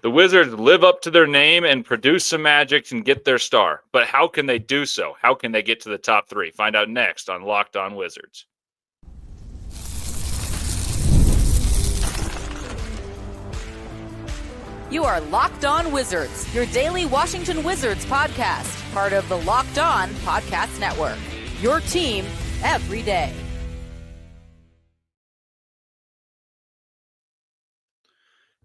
The Wizards live up to their name and produce some magic and get their star. But how can they do so? How can they get to the top 3? Find out next on Locked On Wizards. You are Locked On Wizards, your daily Washington Wizards podcast, part of the Locked On Podcast Network. Your team every day.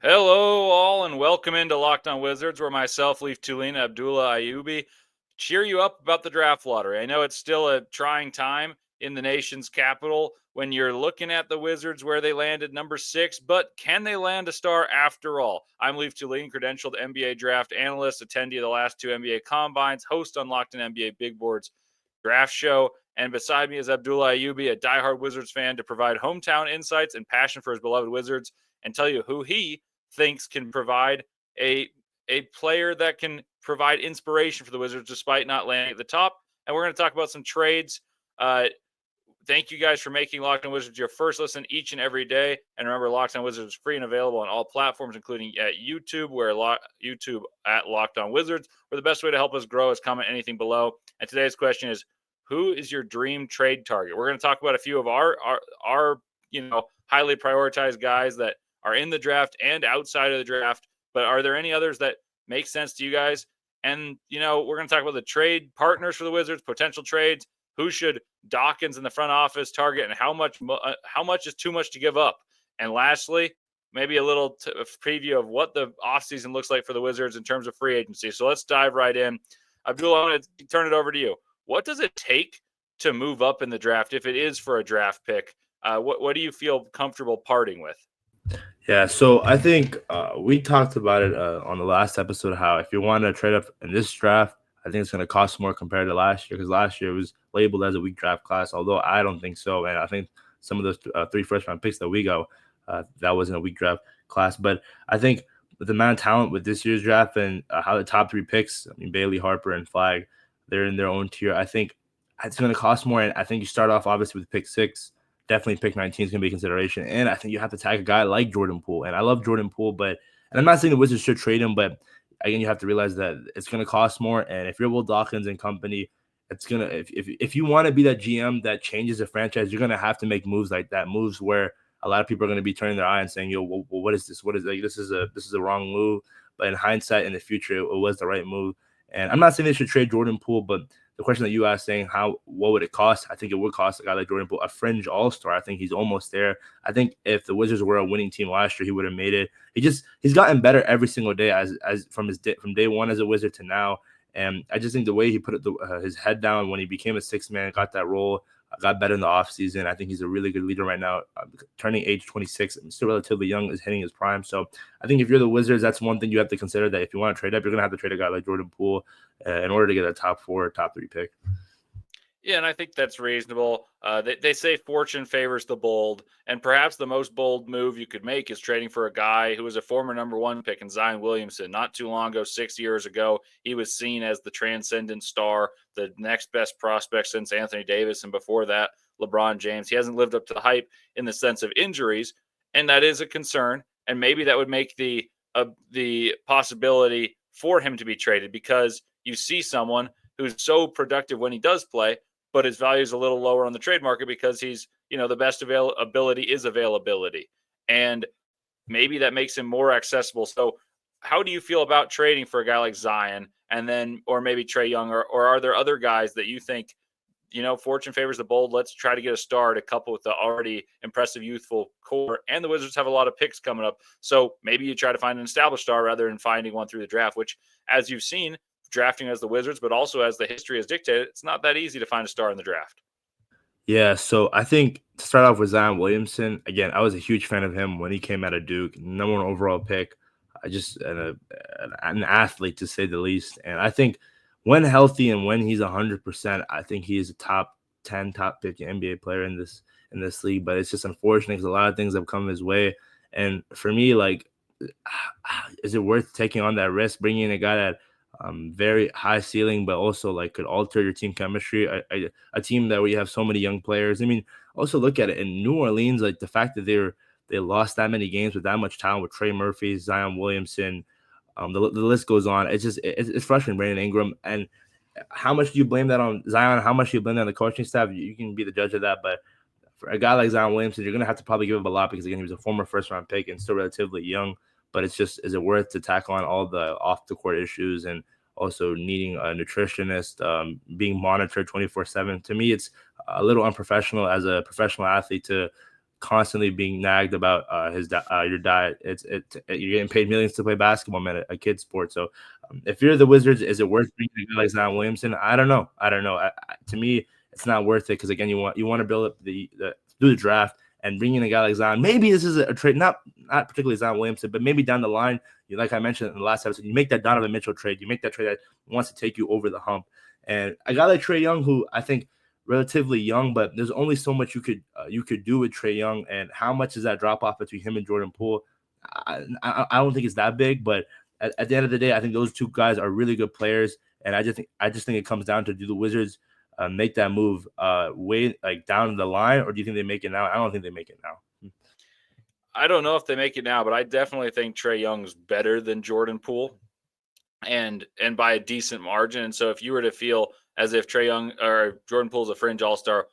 Hello, all, and welcome into Locked On Wizards, where myself, Thulin, Abdullah, Ayubi, cheer you up about the draft lottery. I know it's still a trying time in the nation's capital when you're looking at the Wizards where they landed number 6, but can they land a star after all? I'm Thulin, credentialed NBA draft analyst, attendee of the last 2 NBA combines, host on Locked On NBA Big Board's draft show, and beside me is Abdullah Ayubi, a diehard Wizards fan, to provide hometown insights and passion for his beloved Wizards and tell you who he thinks can provide a player that can provide inspiration for the Wizards despite not landing at the top. And we're going to talk about some trades. Thank you guys for making Locked On Wizards your first listen each and every day. And remember, Locked On Wizards is free and available on all platforms, including at YouTube, YouTube at Locked On Wizards, where the best way to help us grow is comment anything below. And today's question is, who is your dream trade target? We're going to talk about a few of our highly prioritized guys that are in the draft and outside of the draft, but are there any others that make sense to you guys? And, we're going to talk about the trade partners for the Wizards, potential trades, who should Dawkins in the front office target, and how much is too much to give up? And lastly, maybe a little preview of what the offseason looks like for the Wizards in terms of free agency. So let's dive right in. Abdullah, I want to turn it over to you. What does it take to move up in the draft if it is for a draft pick? What do you feel comfortable parting with? Yeah, so I think we talked about it on the last episode, how if you want to trade up in this draft, I think it's going to cost more compared to last year, because last year it was labeled as a weak draft class, although I don't think so. And I think some of those 3 first-round picks that we got, that wasn't a weak draft class. But I think with the amount of talent with this year's draft and how the top 3 picks, Bailey, Harper, and Flag, they're in their own tier. I think it's going to cost more. And I think you start off, obviously, with pick 6. Definitely pick 19 is going to be a consideration. And I think you have to tag a guy like Jordan Poole. And I love Jordan Poole, and I'm not saying the Wizards should trade him, but again, you have to realize that it's going to cost more. And if you're Will Dawkins and company, it's going to, if you want to be that GM that changes the franchise, you're going to have to make moves like that, moves where a lot of people are going to be turning their eye and saying, well, what is this? What is like, this is a wrong move. But in hindsight, in the future, it was the right move. And I'm not saying they should trade Jordan Poole, but the question that you asked, saying what would it cost? I think it would cost a guy like Jordan Poole, a fringe all-star. I think he's almost there. I think if the Wizards were a winning team last year, he would have made it. He's gotten better every single day as from day one as a Wizard to now. And I just think the way he put his head down when he became a 6th man, got that role, got better in the offseason. I think he's a really good leader right now, turning age 26, still relatively young, is hitting his prime. So I think if you're the Wizards, that's one thing you have to consider, that if you want to trade up, you're going to have to trade a guy like Jordan Poole in order to get a top 4, top 3 pick. Yeah, and I think that's reasonable. They say fortune favors the bold, and perhaps the most bold move you could make is trading for a guy who was a former number 1 pick in Zion Williamson. Not too long ago, 6 years ago, he was seen as the transcendent star, the next best prospect since Anthony Davis, and before that, LeBron James. He hasn't lived up to the hype in the sense of injuries, and that is a concern. And maybe that would make the possibility for him to be traded, because you see someone who's so productive when he does play, but his value is a little lower on the trade market because he's, the best availability is availability. And maybe that makes him more accessible. So how do you feel about trading for a guy like Zion or maybe Trae Young, or are there other guys that you think, fortune favors the bold, let's try to get a star to couple with the already impressive youthful core? And the Wizards have a lot of picks coming up. So maybe you try to find an established star rather than finding one through the draft, which, as you've seen, drafting as the Wizards, but also as the history has dictated, it's not that easy to find a star in the draft. Yeah, so I think to start off with Zion Williamson, again, I was a huge fan of him when he came out of Duke, number 1 overall pick. An athlete, to say the least. And I think when healthy and when he's 100%, I think he is a top 10, top 50 NBA player in this league. But it's just unfortunate because a lot of things have come his way. And for me, is it worth taking on that risk, bringing in a guy that very high ceiling, but also could alter your team chemistry? A team that where you have so many young players. I mean, also look at it in New Orleans, the fact that they lost that many games with that much talent, with Trey Murphy, Zion Williamson, The list goes on. It's frustrating, Brandon Ingram. And how much do you blame that on Zion? How much do you blame that on the coaching staff? You can be the judge of that. But for a guy like Zion Williamson, you're going to have to probably give up a lot because, again, he was a former first-round pick and still relatively young. But it's just, is it worth to tackle on all the off-the-court issues and also needing a nutritionist, being monitored 24/7? To me, it's a little unprofessional as a professional athlete to constantly being nagged about your diet. You're getting paid millions to play basketball, man, a kid sport. So if you're the Wizards, is it worth bringing a guy like Zion Williamson? I don't know. To me, it's not worth it because, again, you want to build up do the draft and bring in a guy like Zion. Maybe this is a trade, not particularly Zion Williamson, but maybe down the line, like I mentioned in the last episode, you make that Donovan Mitchell trade. You make that trade that wants to take you over the hump. And a guy like Trae Young, who I think relatively young, but there's only so much you could do with Trae Young. And how much is that drop off between him and Jordan Poole? I don't think it's that big, but at the end of the day, I think those two guys are really good players. And I just think it comes down to, do the Wizards make that move way like down the line, or do you think they make it now? I don't think they make it now. I don't know if they make it now, but I definitely think Trae Young's better than Jordan Poole, and by a decent margin. And so if you were to feel as if Trae Young or Jordan Poole's a fringe all-star,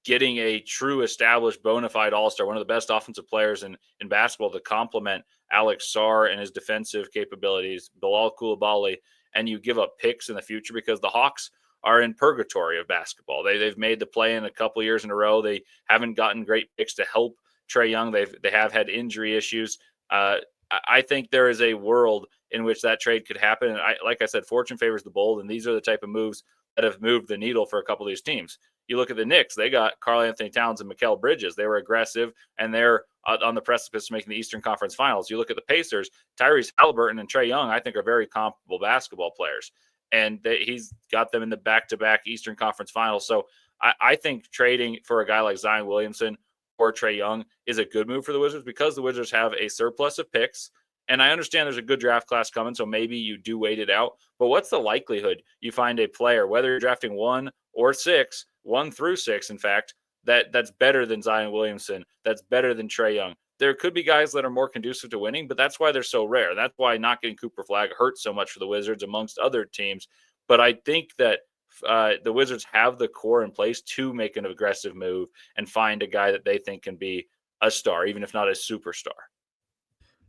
getting a true established bona fide all-star, one of the best offensive players in basketball to complement Alex Sarr and his defensive capabilities, Bilal Coulibaly, and you give up picks in the future because the Hawks are in purgatory of basketball. They've made the play in a couple years in a row. They haven't gotten great picks to help Trae Young. They have had injury issues. I think there is a world in which that trade could happen. And like I said, fortune favors the bold, and these are the type of moves that have moved the needle for a couple of these teams. You look at the Knicks, they got Karl Anthony Towns and Mikal Bridges. They were aggressive, and they're on the precipice of making the Eastern Conference Finals. You look at the Pacers, Tyrese Halliburton and Trae Young, I think, are very comparable basketball players. And he's got them in the back-to-back Eastern Conference Finals. So I think trading for a guy like Zion Williamson or Trae Young is a good move for the Wizards because the Wizards have a surplus of picks. And I understand there's a good draft class coming, so maybe you do wait it out. But what's the likelihood you find a player, whether you're drafting 1 or 6, 1 through 6, in fact, that's better than Zion Williamson, that's better than Trae Young? There could be guys that are more conducive to winning, but that's why they're so rare. That's why not getting Cooper Flagg hurts so much for the Wizards amongst other teams. But I think that the Wizards have the core in place to make an aggressive move and find a guy that they think can be a star, even if not a superstar.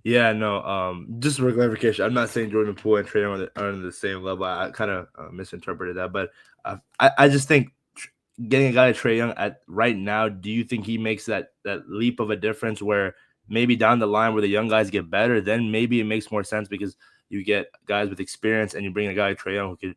Yeah, no. Just for clarification, I'm not saying Jordan Poole and Trae Young are on the same level. I kind of misinterpreted that, but I just think getting a guy like Trae Young at right now, do you think he makes that leap of a difference where maybe down the line where the young guys get better, then maybe it makes more sense because you get guys with experience and you bring a guy like Trae Young who could,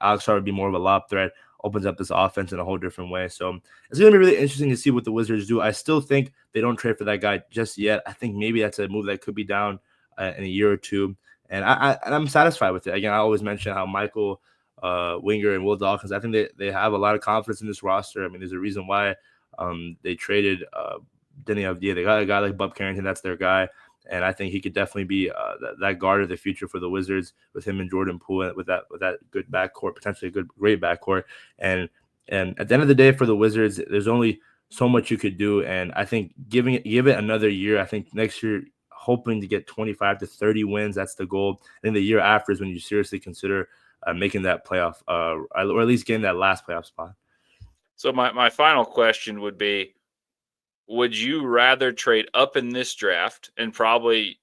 Alex Sarr would be more of a lob threat, opens up this offense in a whole different way. So it's going to be really interesting to see what the Wizards do. I still think they don't trade for that guy just yet. I think maybe that's a move that could be down in a year or two. And I'm satisfied with it. Again, I always mention how Michael Winger and Will Dawkins, I think they have a lot of confidence in this roster. I mean, there's a reason why they traded Denny Avdia. They got a guy like Bub Carrington. That's their guy. And I think he could definitely be that guard of the future for the Wizards with him and Jordan Poole with that good backcourt, potentially a great backcourt. And at the end of the day for the Wizards, there's only so much you could do. And I think give it another year. I think next year, hoping to get 25 to 30 wins. That's the goal. And the year after is when you seriously consider making that playoff or at least getting that last playoff spot. So my final question would be, would you rather trade up in this draft and probably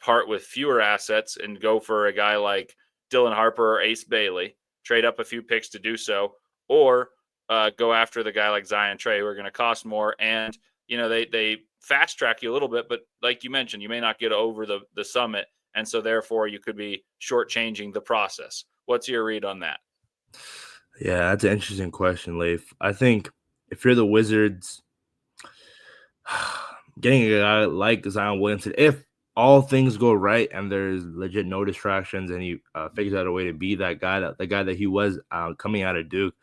part with fewer assets and go for a guy like Dylan Harper or Ace Bailey, trade up a few picks to do so, or go after the guy like Zion Trae who are going to cost more and, they fast track you a little bit, but like you mentioned, you may not get over the summit, and so therefore you could be shortchanging the process. What's your read on that? Yeah, that's an interesting question, Leif. I think if you're the Wizards, getting a guy like Zion Williamson, if all things go right and there's legit no distractions and he figures out a way to be that guy, the guy that he was coming out of Duke,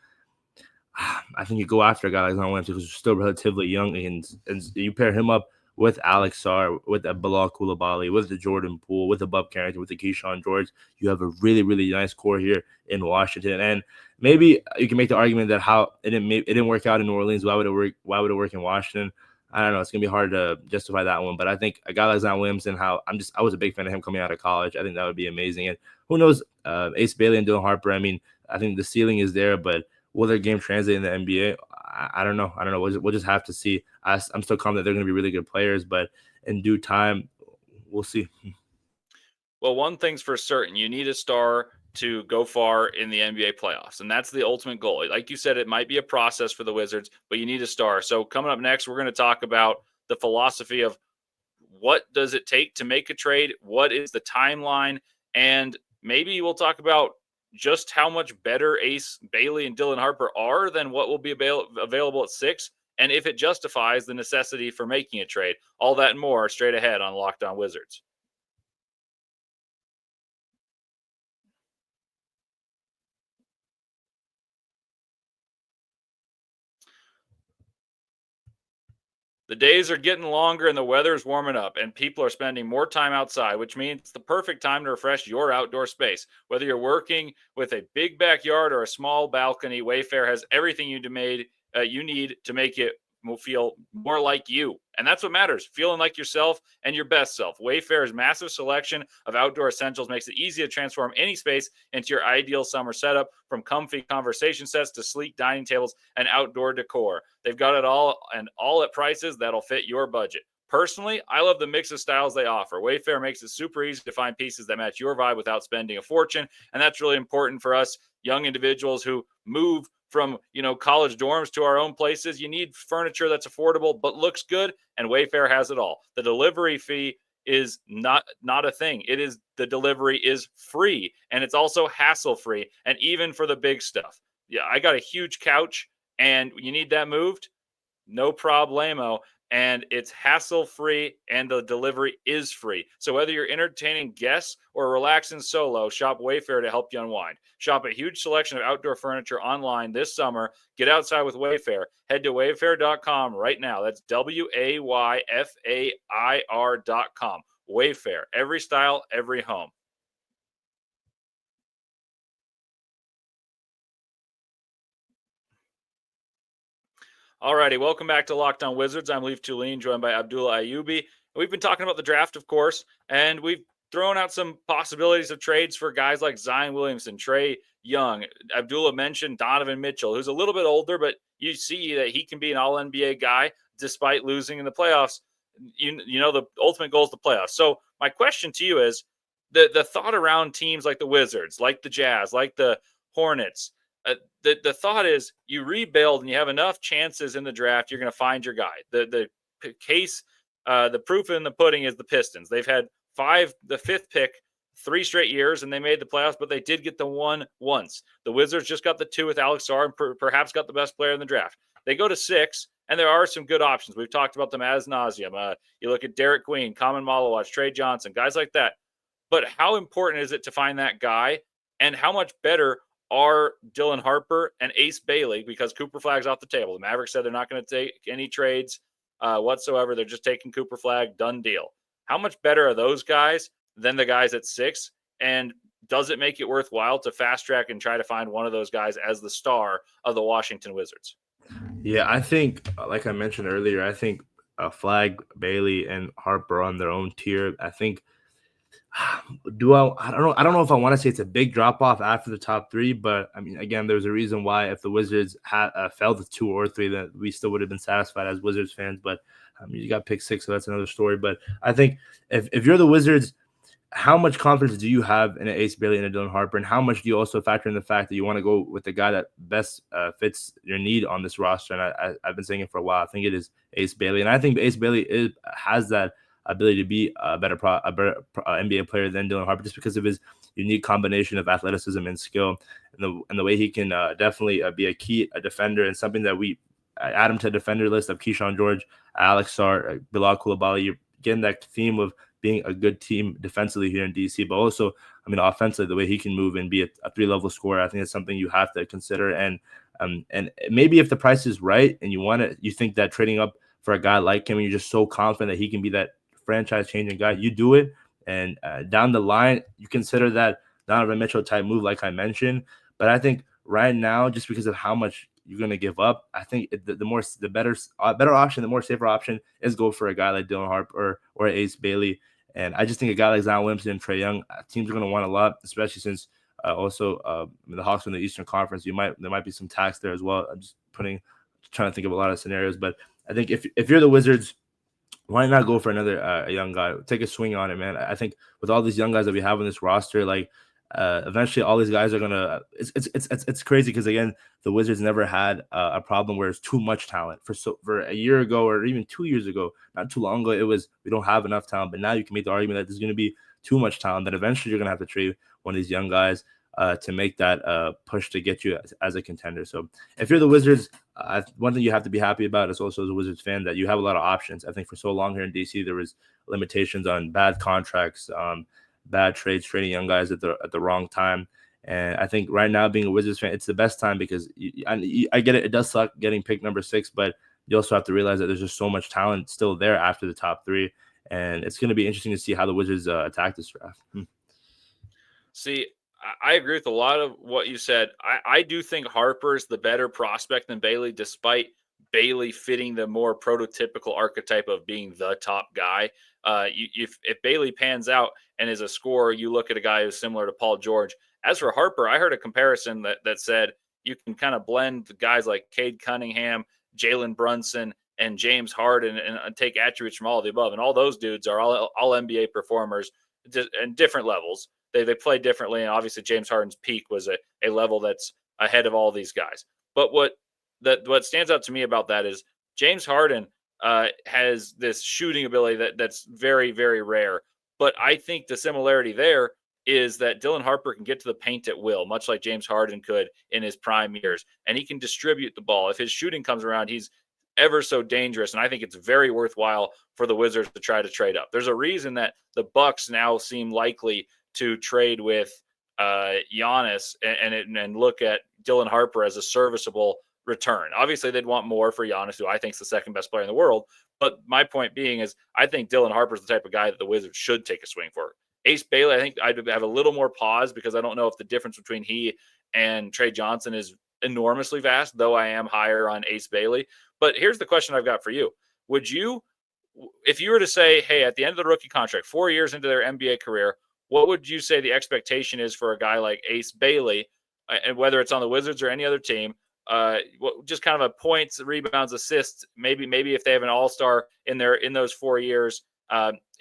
I think you go after a guy like Zion Williamson who's still relatively young and you pair him up with Alex Sarr, with the Bilal Coulibaly, with the Jordan Poole, with the Bub Carrington, with the Keyshawn George. You have a really, really nice core here in Washington. And maybe you can make the argument that how it didn't work out in New Orleans. Why would it work in Washington? I don't know. It's gonna be hard to justify that one, but I think a guy like Zion Williamson, I was a big fan of him coming out of college. I think that would be amazing. And who knows, Ace Bailey and Dylan Harper. I mean, I think the ceiling is there, but will their game translate in the NBA? I don't know. I don't know. We'll just have to see. I'm still confident they're gonna be really good players, but in due time, we'll see. Well, one thing's for certain: you need a star to go far in the NBA playoffs, and that's the ultimate goal. Like you said, it might be a process for the Wizards, but you need a star. So coming up next, we're going to talk about the philosophy of what does it take to make a trade, what is the timeline, and maybe we'll talk about just how much better Ace Bailey and Dylan Harper are than what will be available at 6, and if it justifies the necessity for making a trade. All that and more straight ahead on Locked On Wizards. The days are getting longer and the weather is warming up, and people are spending more time outside, which means it's the perfect time to refresh your outdoor space. Whether you're working with a big backyard or a small balcony, Wayfair has everything you need to make it feel more like you. And that's what matters, feeling like yourself and your best self. Wayfair's massive selection of outdoor essentials makes it easy to transform any space into your ideal summer setup, from comfy conversation sets to sleek dining tables and outdoor decor. They've got it all, and all at prices that'll fit your budget. Personally, I love the mix of styles they offer. Wayfair makes it super easy to find pieces that match your vibe without spending a fortune, and that's really important for us young individuals who move from college dorms to our own places. You need furniture that's affordable but looks good, and Wayfair has it all. The delivery fee is not a thing. The delivery is free, and it's also hassle free, and even for the big stuff. Yeah, I got a huge couch, and you need that moved, no problemo. And it's hassle free, and the delivery is free. So whether you're entertaining guests or relaxing solo, shop Wayfair to help you unwind. Shop a huge selection of outdoor furniture online this summer. Get outside with Wayfair. Head to wayfair.com right now. That's WAYFAIR.com. Wayfair, every style, every home. All righty, welcome back to Locked On Wizards. I'm Leaf Thulin, joined by Abdullah Ayubi. We've been talking about the draft, of course, and we've thrown out some possibilities of trades for guys like Zion Williamson, Trae Young. Abdullah mentioned Donovan Mitchell, who's a little bit older, but you see that he can be an all-NBA guy despite losing in the playoffs. You know, the ultimate goal is the playoffs. So my question to you is, the thought around teams like the Wizards, like the Jazz, like the Hornets, the thought is you rebuild and you have enough chances in the draft, you're going to find your guy. The proof in the pudding is the Pistons. They've had the fifth pick 3 straight years, and they made the playoffs, but they did get the 1 once. The Wizards just got the 2 with Alex Sarr and perhaps got the best player in the draft. They go to 6, and there are some good options. We've talked about them as nauseum. You look at Derek Queen, Common Malawatch, Trae Johnson, guys like that. But how important is it to find that guy, and how much better are Dylan Harper and Ace Bailey, because Cooper Flag's off the table? The Mavericks said they're not going to take any trades whatsoever. They're just taking Cooper Flag, done deal. How much better are those guys than the guys at 6? And does it make it worthwhile to fast track and try to find one of those guys as the star of the Washington Wizards? Yeah, I think, like I mentioned earlier, I think Flag, Bailey, and Harper on their own tier. I think I don't know if I want to say it's a big drop off after the top 3, but I mean, again, there's a reason why if the Wizards had fell to 2 or 3, that we still would have been satisfied as Wizards fans. But I mean, you got pick 6, so that's another story. But I think if you're the Wizards, how much confidence do you have in an Ace Bailey and a Dylan Harper, and how much do you also factor in the fact that you want to go with the guy that best fits your need on this roster? And I've been saying it for a while. I think it is Ace Bailey, and I think Ace Bailey has that ability to be a better NBA player than Dylan Harper, just because of his unique combination of athleticism and skill, and the way he can definitely be a defender, and something that we add him to a defender list of Keyshawn George, Alex Sarr, Bilal Coulibaly. You're getting that theme of being a good team defensively here in DC, but also, I mean, offensively, the way he can move and be a 3-level scorer, I think it's something you have to consider. And maybe if the price is right and you think that trading up for a guy like him, and you're just so confident that he can be that franchise-changing guy, you do it. And down the line, you consider that Donovan Mitchell type move, like I mentioned. But I think right now, just because of how much you're gonna give up. I think the better option, the more safer option is go for a guy like Dylan Harper or Ace Bailey. And I just think a guy like Zion Williamson and Trae Young, teams are gonna want a lot, especially since the Hawks in the Eastern Conference. There might be some tax there as well. I'm just trying to think of a lot of scenarios, but I think if you're the Wizards, why not go for another a young guy? Take a swing on it, man. I think with all these young guys that we have on this roster, like eventually all these guys are gonna. It's crazy because again, the Wizards never had a problem where it's too much talent. For a year ago or even 2 years ago, not too long ago, it was we don't have enough talent. But now you can make the argument that there's going to be too much talent. That eventually you're gonna have to trade one of these young guys to make that push to get you as a contender. So if you're the Wizards, one thing you have to be happy about is also as a Wizards fan that you have a lot of options. I think for so long here in DC, there was limitations on bad contracts, bad trades, trading young guys at the wrong time. And I think right now, being a Wizards fan, it's the best time because I get it. It does suck getting picked number 6, but you also have to realize that there's just so much talent still there after the top 3. And it's going to be interesting to see how the Wizards attack this draft. See, I agree with a lot of what you said. I do think Harper's the better prospect than Bailey, despite Bailey fitting the more prototypical archetype of being the top guy. If Bailey pans out and is a scorer, you look at a guy who's similar to Paul George. As for Harper, I heard a comparison that said you can kind of blend the guys like Cade Cunningham, Jalen Brunson, and James Harden and take attributes from all of the above. And all those dudes are all NBA performers and different levels. They play differently, and obviously James Harden's peak was a level that's ahead of all these guys. But what stands out to me about that is James Harden has this shooting ability that's very, very rare. But I think the similarity there is that Dylan Harper can get to the paint at will, much like James Harden could in his prime years, and he can distribute the ball. If his shooting comes around, he's ever so dangerous, and I think it's very worthwhile for the Wizards to try to trade up. There's a reason that the Bucks now seem likely to trade with Giannis and look at Dylan Harper as a serviceable return. Obviously, they'd want more for Giannis, who I think is the second best player in the world. But my point being is I think Dylan Harper is the type of guy that the Wizards should take a swing for. Ace Bailey, I think I'd have a little more pause because I don't know if the difference between he and Trae Johnson is enormously vast, though I am higher on Ace Bailey. But here's the question I've got for you. Would you, if you were to say, hey, at the end of the rookie contract, 4 years into their NBA career, what would you say the expectation is for a guy like Ace Bailey, and whether it's on the Wizards or any other team? Just kind of a points, rebounds, assists. Maybe if they have an all-star in those 4 years,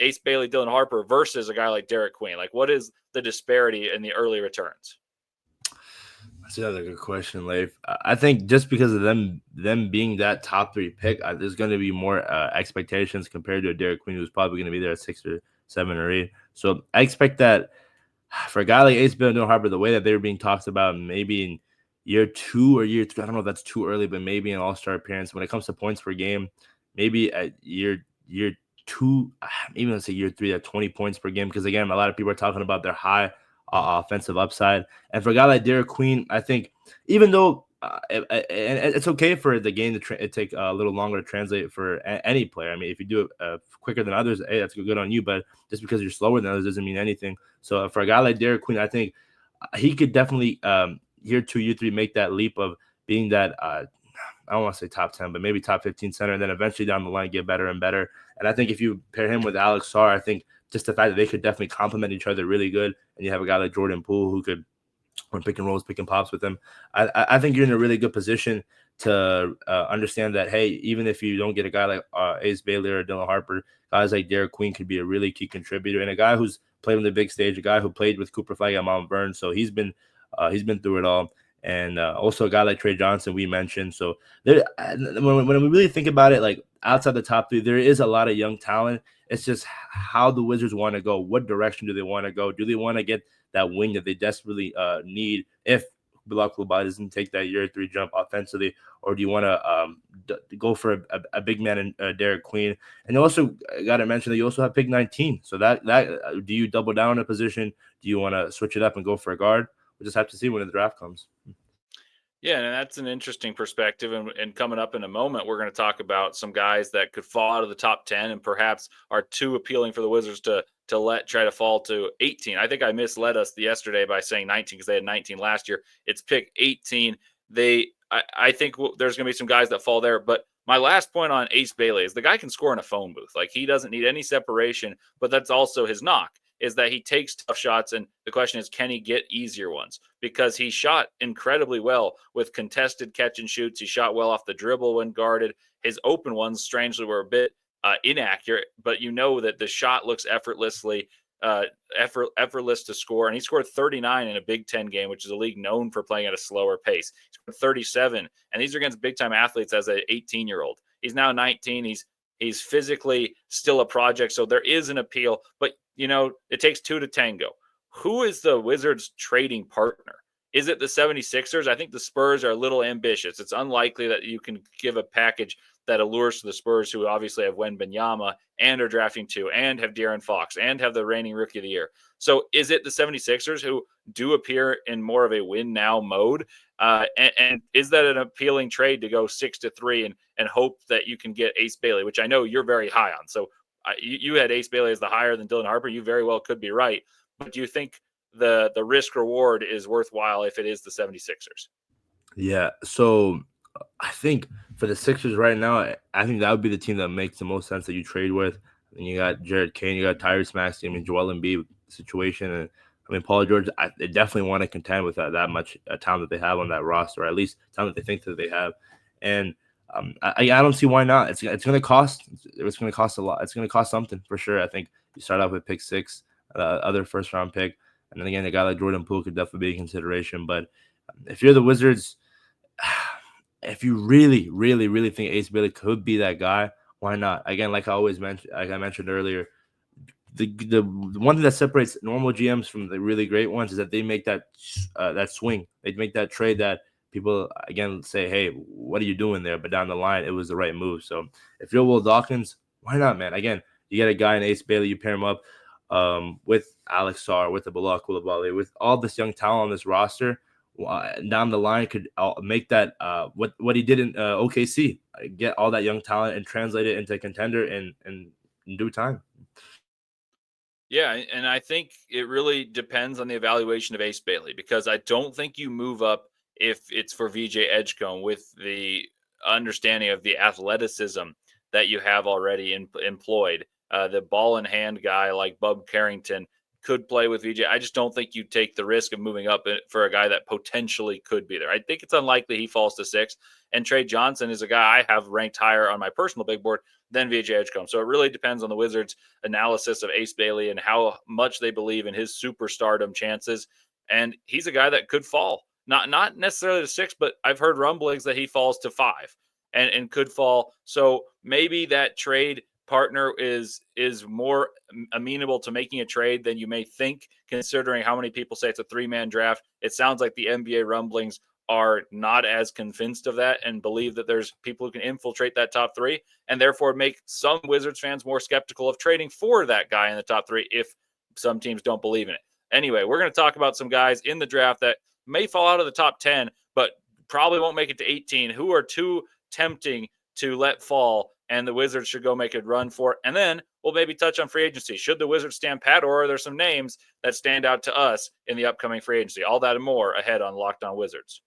Ace Bailey, Dylan Harper versus a guy like Derek Queen. Like, what is the disparity in the early returns? That's another good question, Leif. I think just because of them being that top 3 pick, there's going to be more expectations compared to a Derek Queen who's probably going to be there at 6 or 7 or 8. So I expect that for a guy like Ace Bailey and Dylan Harper, the way that they were being talked about, maybe in year 2 or year 3, I don't know if that's too early, but maybe an all-star appearance. When it comes to points per game, maybe at year 2, even let's say year 3, at 20 points per game. Because again, a lot of people are talking about their high offensive upside. And for a guy like Derek Queen, I think even though and it's okay for the game to take a little longer to translate for any player. I mean, if you do it quicker than others, hey, that's good on you. But just because you're slower than others doesn't mean anything. So for a guy like Derek Queen, I think he could definitely year 2, year 3 make that leap of being that I don't want to say top 10, but maybe top 15 center, and then eventually down the line get better and better. And I think if you pair him with Alex Sarr, I think just the fact that they could definitely complement each other really good, and you have a guy like Jordan Poole who could run pick and rolls, pick and pops with him. I think you're in a really good position to understand that, hey, even if you don't get a guy like Ace Bailey or Dylan Harper, guys like Derek Queen could be a really key contributor, and a guy who's played on the big stage, a guy who played with Cooper Flag at Mount Vernon, so he's been through it all. And also a guy like Trae Johnson we mentioned. So when we really think about it, like outside the top 3, there is a lot of young talent. It's just how the Wizards want to go. What direction do they want to go? Do they want to get that wing that they desperately need if BLOCKBUSTER doesn't take that year 3 jump offensively? Or do you want to go for a big man in Derek Queen? And you also got to mention that you also have pick 19. So that do you double down on a position? Do you want to switch it up and go for a guard? We'll just have to see when the draft comes. Yeah, and that's an interesting perspective. And coming up in a moment, we're going to talk about some guys that could fall out of the top 10 and perhaps are too appealing for the Wizards to try to fall to 18. I think I misled us yesterday by saying 19 because they had 19 last year. It's pick 18. They I think there's going to be some guys that fall there. But my last point on Ace Bailey is the guy can score in a phone booth. Like, he doesn't need any separation, but that's also his knock, is that he takes tough shots. And the question is, can he get easier ones? Because he shot incredibly well with contested catch and shoots. He shot well off the dribble when guarded. His open ones, strangely, were a bit inaccurate, but you know that the shot looks effortless to score. And he scored 39 in a Big Ten game, which is a league known for playing at a slower pace. He scored 37, and these are against big time athletes as an 18-year-old. He's now 19. He's physically still a project, so there is an appeal. But it takes two to tango. Who is the Wizards' trading partner? Is it the 76ers? I think the Spurs are a little ambitious. It's unlikely that you can give a package that allures to the Spurs, who obviously have Wembanyama and are drafting 2 and have De'Aaron Fox and have the reigning Rookie of the Year. So is it the 76ers who do appear in more of a win now mode? And is that an appealing trade to go 6-3 and hope that you can get Ace Bailey, which I know you're very high on. So you had Ace Bailey as the higher than Dylan Harper. You very well could be right. But do you think the risk reward is worthwhile if it is the 76ers? Yeah. So I think for the Sixers right now, I think that would be the team that makes the most sense that you trade with. And you got Jared Kane, you got Tyrese Maxey, Joel Embiid situation, and Paul George. They definitely want to contend with that much talent that they have on that roster, or at least talent that they think that they have. And I don't see why not. It's going to cost. It's going to cost a lot. It's going to cost something for sure. I think you start off with pick 6, other first round pick, and then again a guy like Jordan Poole could definitely be a consideration. But if you're the Wizards, if you really, really, really think Ace Bailey could be that guy, why not? Again, like I mentioned earlier, the one thing that separates normal GMs from the really great ones is that they make that swing. They make that trade that people again say, "Hey, what are you doing there?" But down the line, it was the right move. So if you're Will Dawkins, why not, man? Again, you get a guy in Ace Bailey, you pair him up with Alex Sarr, with the Bilal Coulibaly, with all this young talent on this roster. Down the line could make that what he did in OKC, get all that young talent and translate it into a contender in due time. Yeah, and I think it really depends on the evaluation of Ace Bailey, because I don't think you move up if it's for VJ Edgecombe with the understanding of the athleticism that you have already employed. The ball in hand guy like Bub Carrington could play with VJ. I just don't think you take the risk of moving up for a guy that potentially could be there. I think it's unlikely he falls to 6. And Trae Johnson is a guy I have ranked higher on my personal big board than VJ Edgecombe. So it really depends on the Wizards' analysis of Ace Bailey and how much they believe in his superstardom chances. And he's a guy that could fall. Not necessarily to 6, but I've heard rumblings that he falls to 5 and could fall. So maybe that trade partner is more amenable to making a trade than you may think, considering how many people say it's a 3-man draft. It sounds like the NBA rumblings are not as convinced of that and believe that there's people who can infiltrate that top 3, and therefore make some Wizards fans more skeptical of trading for that guy in the top 3 if some teams don't believe in it. Anyway, we're going to talk about some guys in the draft that may fall out of the top 10, but probably won't make it to 18, who are too tempting to let fall, and the Wizards should go make a run for it. And then we'll maybe touch on free agency. Should the Wizards stand pat, or are there some names that stand out to us in the upcoming free agency? All that and more ahead on Locked On Wizards.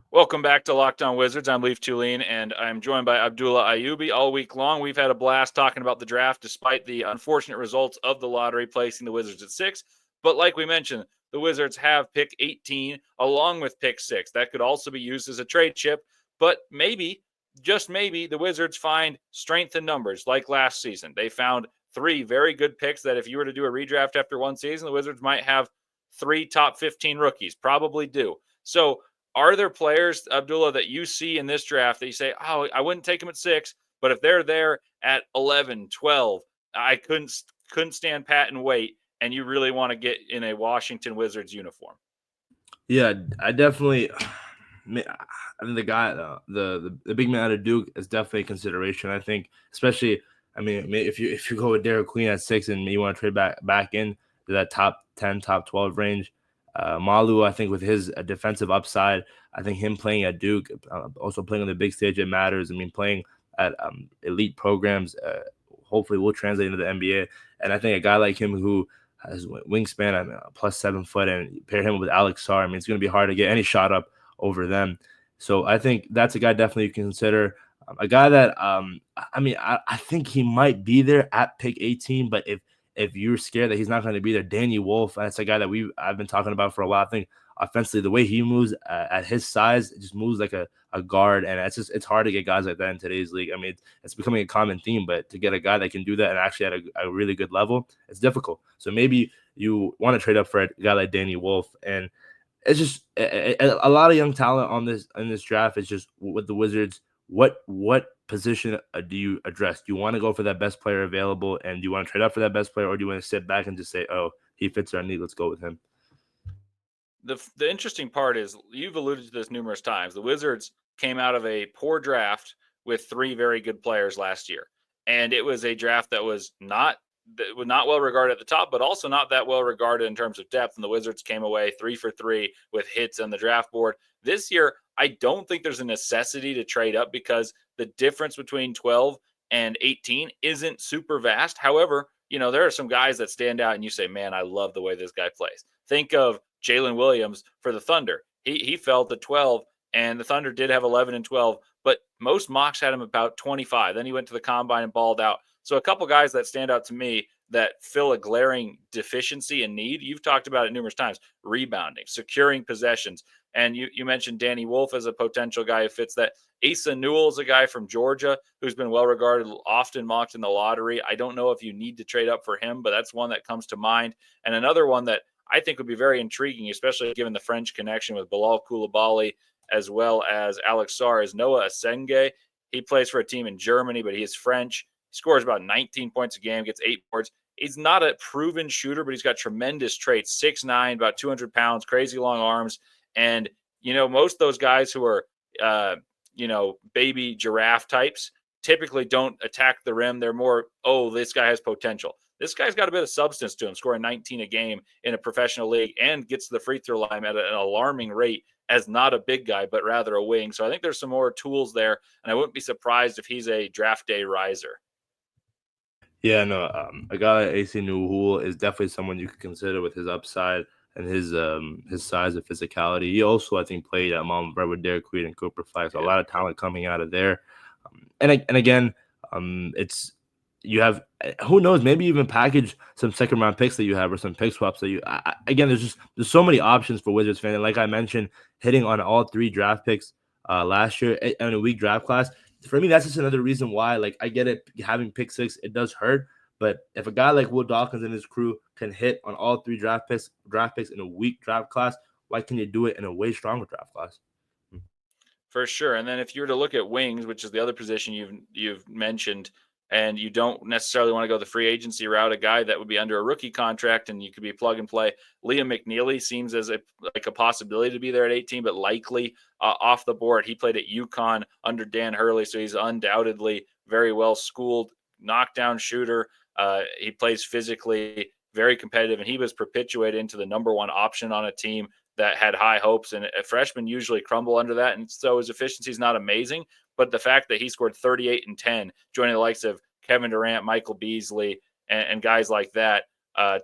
Welcome back to Locked On Wizards. I'm Leif Thulin, and I'm joined by Abdullah Ayubi. All week long, we've had a blast talking about the draft, despite the unfortunate results of the lottery, placing the Wizards at 6. But like we mentioned, the Wizards have pick 18 along with pick 6. That could also be used as a trade chip. But maybe, just maybe, the Wizards find strength in numbers like last season. They found 3 very good picks that if you were to do a redraft after one season, the Wizards might have 3 top 15 rookies. Probably do. So are there players, Abdullah, that you see in this draft that you say, oh, I wouldn't take them at 6, but if they're there at 11, 12, I couldn't stand pat and wait, and you really want to get in a Washington Wizards uniform? Yeah, I definitely. I think the guy, the big man out of Duke is definitely a consideration. I think, especially, if you go with Derek Queen at 6 and you want to trade back in to that top 10, top 12 range. Malu, I think with his defensive upside, I think him playing at Duke, also playing on the big stage, it matters. Playing at elite programs hopefully will translate into the NBA. And I think a guy like him who has wingspan and plus 7 foot, and pair him with Alex Sarr, I mean, it's going to be hard to get any shot up over them. So I think that's a guy definitely you can consider. A guy that I mean, I think he might be there at pick 18, but if you're scared that he's not going to be there, Danny Wolf, that's a guy that I've been talking about for a while. I think offensively, the way he moves at his size, it just moves like a guard, and it's hard to get guys like that in today's league. I mean, it's becoming a common theme, but to get a guy that can do that and actually at a really good level, it's difficult. So maybe you want to trade up for a guy like Danny Wolf, and it's just a lot of young talent in this draft. It's just with the Wizards. What position do you address? Do you want to go for that best player available, and do you want to trade up for that best player, or do you want to sit back and just say, "Oh, he fits our need. Let's go with him"? The interesting part is you've alluded to this numerous times. The Wizards came out of a poor draft with 3 very good players last year, and it was a draft that was not well regarded at the top, but also not that well regarded in terms of depth. And the Wizards came away 3 for 3 with hits on the draft board. This year, I don't think there's a necessity to trade up because the difference between 12 and 18 isn't super vast. However, there are some guys that stand out and you say, man, I love the way this guy plays. Think of Jalen Williams for the Thunder. He fell to 12, and the Thunder did have 11 and 12, but most mocks had him about 25. Then he went to the combine and balled out. So a couple guys that stand out to me that fill a glaring deficiency and need. You've talked about it numerous times: rebounding, securing possessions. And you mentioned Danny Wolf as a potential guy who fits that. Asa Newell is a guy from Georgia who's been well regarded, often mocked in the lottery. I don't know if you need to trade up for him, but that's one that comes to mind. And another one that I think would be very intriguing, especially given the French connection with Bilal Koulibaly as well as Alex Sarr, is Noah Asenge. He plays for a team in Germany, but he is French. He scores about 19 points a game, gets 8 boards. He's not a proven shooter, but he's got tremendous traits. 6'9", about 200 pounds, crazy long arms. And, most of those guys who are, baby giraffe types typically don't attack the rim. They're more, this guy has potential. This guy's got a bit of substance to him, scoring 19 a game in a professional league and gets to the free throw line at an alarming rate as not a big guy, but rather a wing. So I think there's some more tools there, and I wouldn't be surprised if he's a draft day riser. Yeah, no, a guy like AC Newell is definitely someone you could consider with his upside and his size and physicality. He also, I think, played at Mount Brett with Derek Queen and Cooper Flax. So a lot of talent coming out of there. And again, it's you have, who knows, maybe even package some second round picks that you have or some pick swaps that you. Again, there's so many options for Wizards fans. And like I mentioned, hitting on all 3 draft picks last year in a weak draft class. For me, that's just another reason why, like, I get it, having pick 6, it does hurt. But if a guy like Will Dawkins and his crew can hit on all 3 draft picks in a weak draft class, why can you do it in a way stronger draft class? For sure. And then if you were to look at wings, which is the other position you've mentioned, and you don't necessarily want to go the free agency route, a guy that would be under a rookie contract and you could be plug and play. Liam McNeely seems as like a possibility to be there at 18, but likely off the board. He played at UConn under Dan Hurley, so he's undoubtedly very well schooled, knockdown shooter. He plays physically, very competitive, and he was perpetuated into the number 1 option on a team that had high hopes, and freshmen usually crumble under that. And so his efficiency is not amazing, but the fact that he scored 38 and 10, joining the likes of Kevin Durant, Michael Beasley, and guys like that,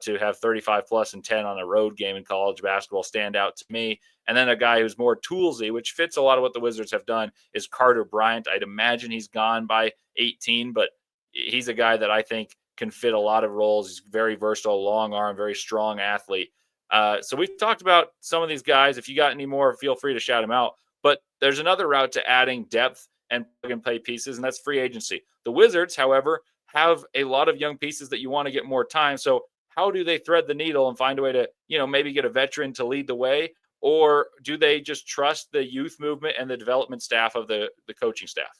to have 35 plus and 10 on a road game in college basketball stand out to me. And then a guy who's more toolsy, which fits a lot of what the Wizards have done, is Carter Bryant. I'd imagine he's gone by 18, but he's a guy that I think can fit a lot of roles. He's very versatile, long arm, very strong athlete. So we've talked about some of these guys. If you got any more, feel free to shout them out. But there's another route to adding depth and plug and play pieces, and that's free agency. The Wizards, however, have a lot of young pieces that you want to get more time. So how do they thread the needle and find a way to, maybe get a veteran to lead the way? Or do they just trust the youth movement and the development staff of the coaching staff?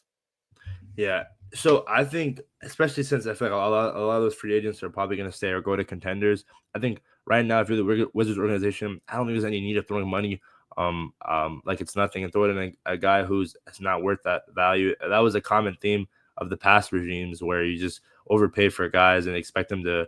Yeah. So I think, especially since I feel like a lot of those free agents are probably going to stay or go to contenders, I think right now, if you're the Wizards organization, I don't think there's any need of throwing money like it's nothing and throw it in a guy who's not worth that value. That was a common theme of the past regimes where you just overpay for guys and expect them to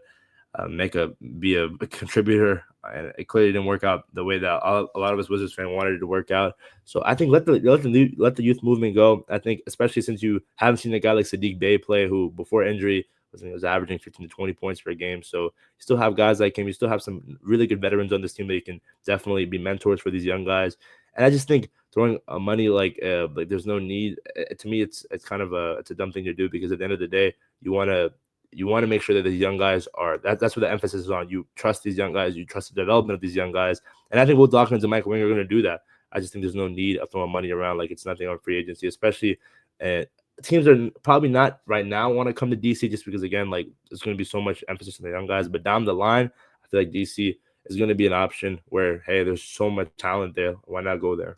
be a contributor, and it clearly didn't work out the way that a lot of us Wizards fans wanted it to work out. So I think let the youth movement go. I think especially since you haven't seen a guy like Sadiq Bey play, who before injury I think he was averaging 15 to 20 points per game. So you still have guys like him. You still have some really good veterans on this team that you can definitely be mentors for these young guys. And I just think throwing money like there's no need. To me, it's kind of it's a dumb thing to do, because at the end of the day, you want to make sure that these young guys are that's what the emphasis is on. You trust these young guys, you trust the development of these young guys, and I think Will Dawkins and Michael Winger are going to do that. I just think there's no need of throwing money around like it's nothing on free agency, especially uh, teams are probably not right now want to come to DC, just because again, like there's going to be so much emphasis on the young guys. But down the line, I feel like DC is going to be an option where, hey, there's so much talent there. Why not go there?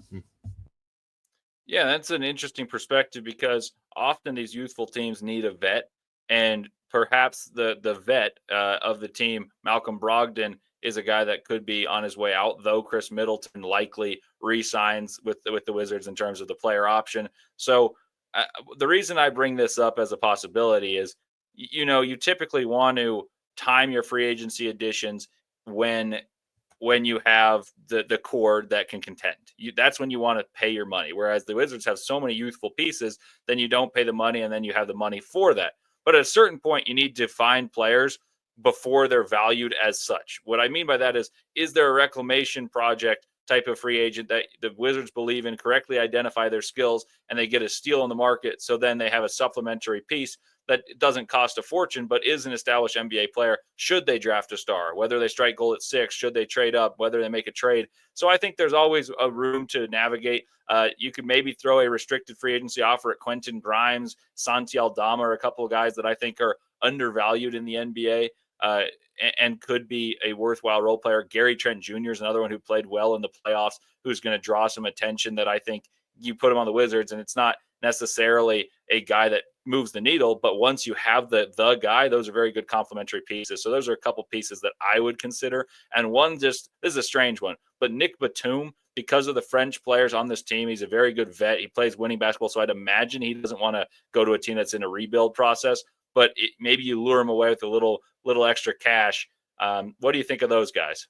Yeah, that's an interesting perspective because often these youthful teams need a vet, and perhaps the vet of the team, Malcolm Brogdon, is a guy that could be on his way out. Though Chris Middleton likely re-signs with the Wizards in terms of the player option. So the reason I bring this up as a possibility is, you typically want to time your free agency additions when you have the core that can contend. That's when you want to pay your money. Whereas the Wizards have so many youthful pieces, then you don't pay the money, and then you have the money for that. But at a certain point, you need to find players before they're valued as such. What I mean by that is there a reclamation project type of free agent that the Wizards believe in, correctly identify their skills, and they get a steal on the market, so then they have a supplementary piece that doesn't cost a fortune, but is an established NBA player should they draft a star, whether they strike gold at 6, should they trade up, whether they make a trade. So I think there's always a room to navigate. You could maybe throw a restricted free agency offer at Quentin Grimes, Santi Aldama, or a couple of guys that I think are undervalued in the NBA. And could be a worthwhile role player. Gary Trent Jr. is another one who played well in the playoffs, who's going to draw some attention that I think you put him on the Wizards, and it's not necessarily a guy that moves the needle, but once you have the guy, those are very good complementary pieces. So those are a couple pieces that I would consider. And this is a strange one, but Nick Batum, because of the French players on this team, he's a very good vet. He plays winning basketball, so I'd imagine he doesn't want to go to a team that's in a rebuild process. But maybe you lure him away with a little extra cash. What do you think of those guys?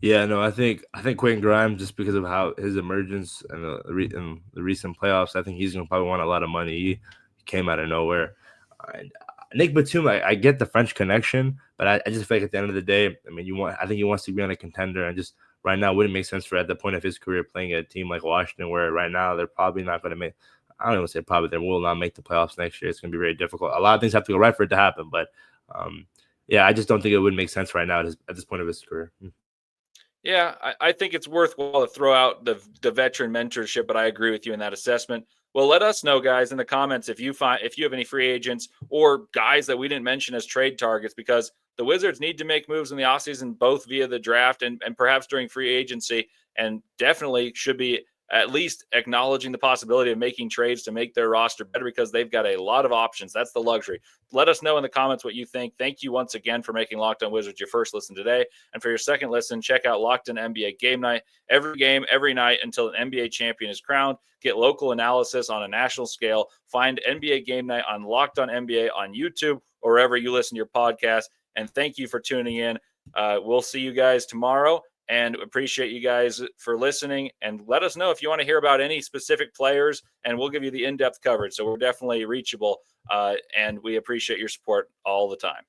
Yeah, no, I think Quentin Grimes, just because of how his emergence in the recent playoffs, I think he's gonna probably want a lot of money. He came out of nowhere. And Nick Batum, I get the French connection, but I just feel like at the end of the day, I mean, I think he wants to be on a contender, and just right now it wouldn't make sense for at the point of his career playing at a team like Washington, where right now they're probably not going to make. I don't even say probably, they will not make the playoffs next year. It's going to be very difficult. A lot of things have to go right for it to happen, but yeah, I just don't think it would make sense right now at this point of his career. Yeah, I think it's worthwhile to throw out the veteran mentorship, but I agree with you in that assessment. Well, let us know, guys, in the comments if you have any free agents or guys that we didn't mention as trade targets, because the Wizards need to make moves in the offseason, both via the draft and perhaps during free agency, and definitely should be at least acknowledging the possibility of making trades to make their roster better, because they've got a lot of options. That's the luxury. Let us know in the comments what you think. Thank you once again for making Locked On Wizards your first listen today. And for your second listen, check out Locked On NBA Game Night. Every game, every night until an NBA champion is crowned. Get local analysis on a national scale. Find NBA Game Night on Locked On NBA on YouTube or wherever you listen to your podcast. And thank you for tuning in. We'll see you guys tomorrow. And appreciate you guys for listening, and let us know if you want to hear about any specific players, and we'll give you the in-depth coverage. So we're definitely reachable, and we appreciate your support all the time.